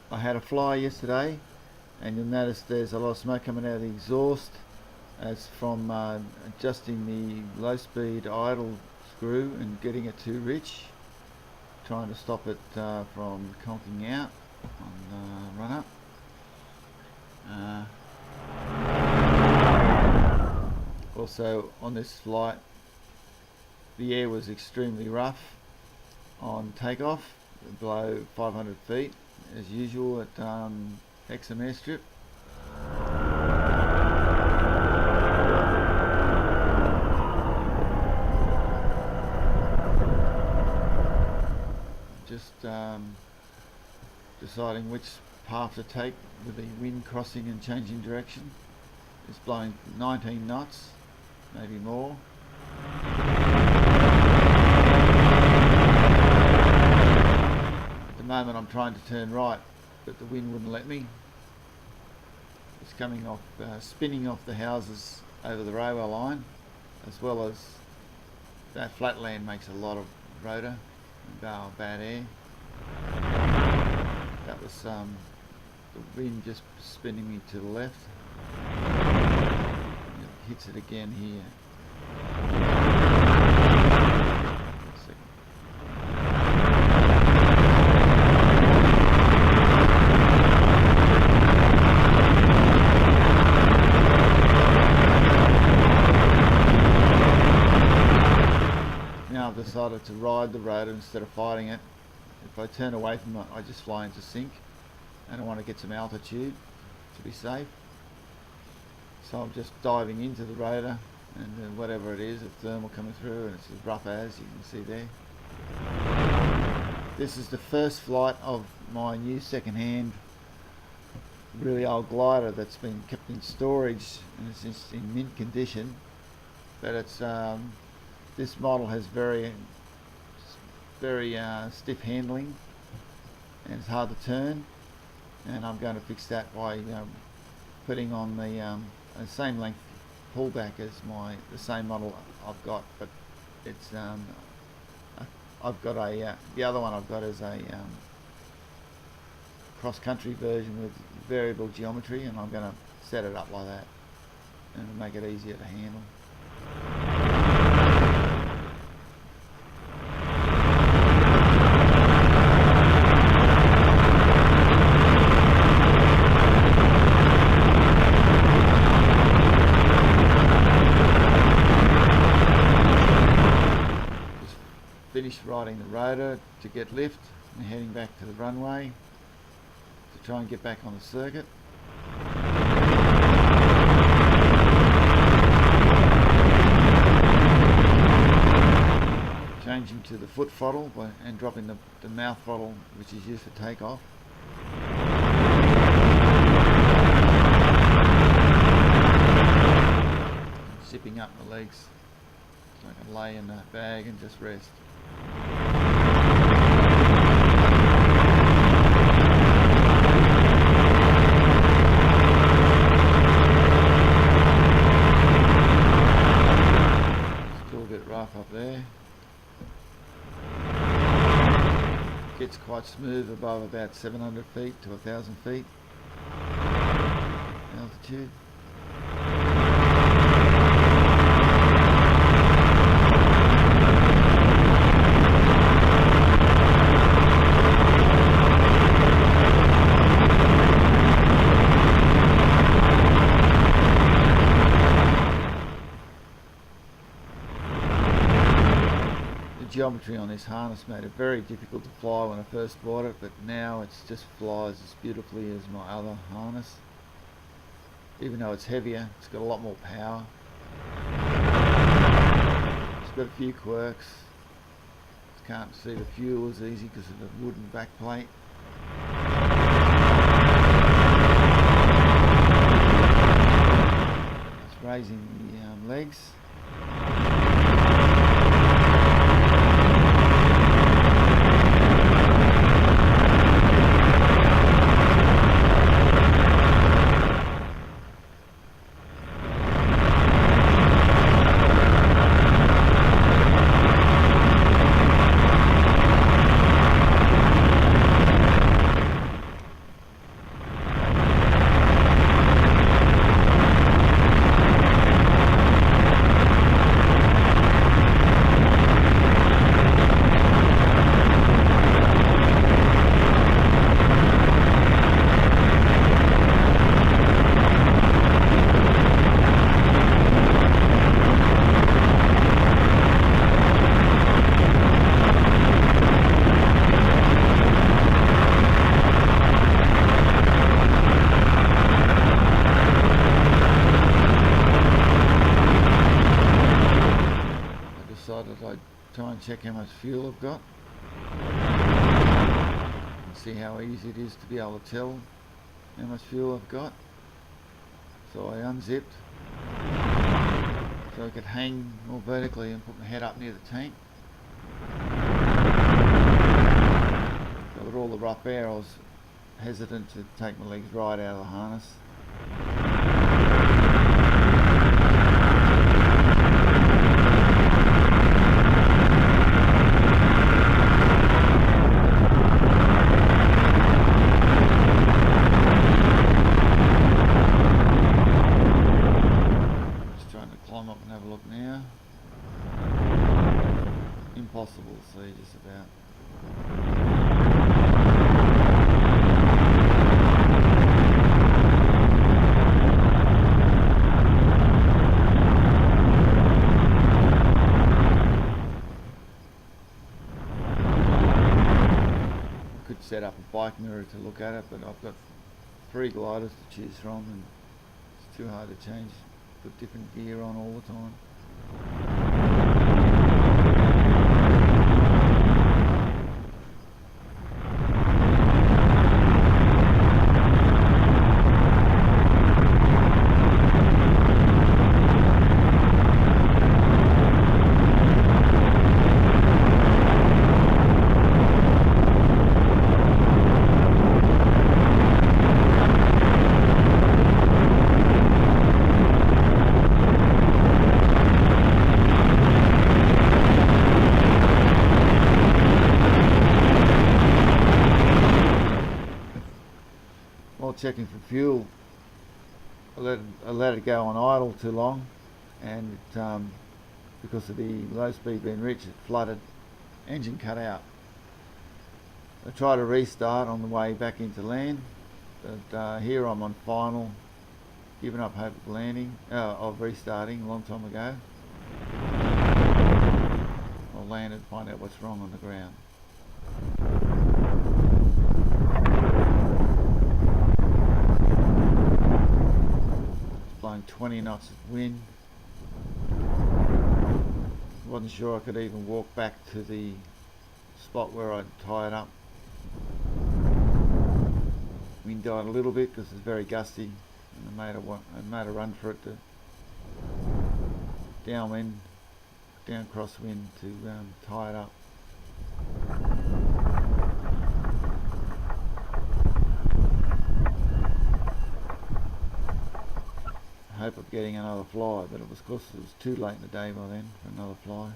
I had a fly yesterday, and you'll notice there's a lot of smoke coming out of the exhaust as from adjusting the low speed idle screw and getting it too rich, trying to stop it from conking out on run up. Also on this flight the air was extremely rough on takeoff below 500 feet as usual at Hexham airstrip. Just deciding which path to take with the wind crossing and changing direction. It's blowing 19 knots, maybe more. At the moment I'm trying to turn right, but the wind wouldn't let me. It's coming off, spinning off the houses over the railway line, as well as that flatland makes a lot of rotor and bad air. That was the wind just spinning me to the left. It hits it again here. Now I've decided to ride the rotor instead of fighting it. If I turn away from it, I just fly into sync, and I want to get some altitude to be safe. So I'm just diving into the rotor, and whatever it is, a thermal coming through, and it's as rough as you can see there. This is the first flight of my new second-hand, really old glider that's been kept in storage, and it's in mint condition. But it's this model has very stiff handling, and it's hard to turn, and I'm going to fix that by putting on the same length pullback as the same model I've got, but it's I've got the other one I've got is a cross-country version with variable geometry, and I'm going to set it up like that and make it easier to handle. Finished riding the rotor to get lift and heading back to the runway to try and get back on the circuit. Changing to the foot throttle and dropping the mouth throttle, which is used for takeoff. Zipping up my legs so I can lay in the bag and just rest. Still a bit rough up there. Gets quite smooth above about 700 feet to 1,000 feet altitude. Geometry on this harness made it very difficult to fly when I first bought it, but now it just flies as beautifully as my other harness. Even though it's heavier, it's got a lot more power. It's got a few quirks. Can't see the fuel as easy because of the wooden back plate. It's raising the legs. check how much fuel I've got. See how easy it is to be able to tell how much fuel I've got. So I unzipped so I could hang more vertically and put my head up near the tank. So with all the rough air, I was hesitant to take my legs right out of the harness. Climb up and have a look now. Impossible to see just about. I could set up a bike mirror to look at it, but I've got 3 gliders to choose from and it's too hard to change. Put different gear on all the time. While checking for fuel, I let it go on idle too long, and because of the low speed being rich, it flooded, engine cut out. I tried to restart on the way back into land, but here I'm on final, giving up hope of landing, of restarting a long time ago. I'll land and find out what's wrong on the ground. Blowing 20 knots of wind. Wasn't sure I could even walk back to the spot where I'd tied up. Wind died a little bit because it's very gusty, and I made a run for it to down crosswind to tie it up. Hope of getting another fly, but it was too late in the day by then for another fly.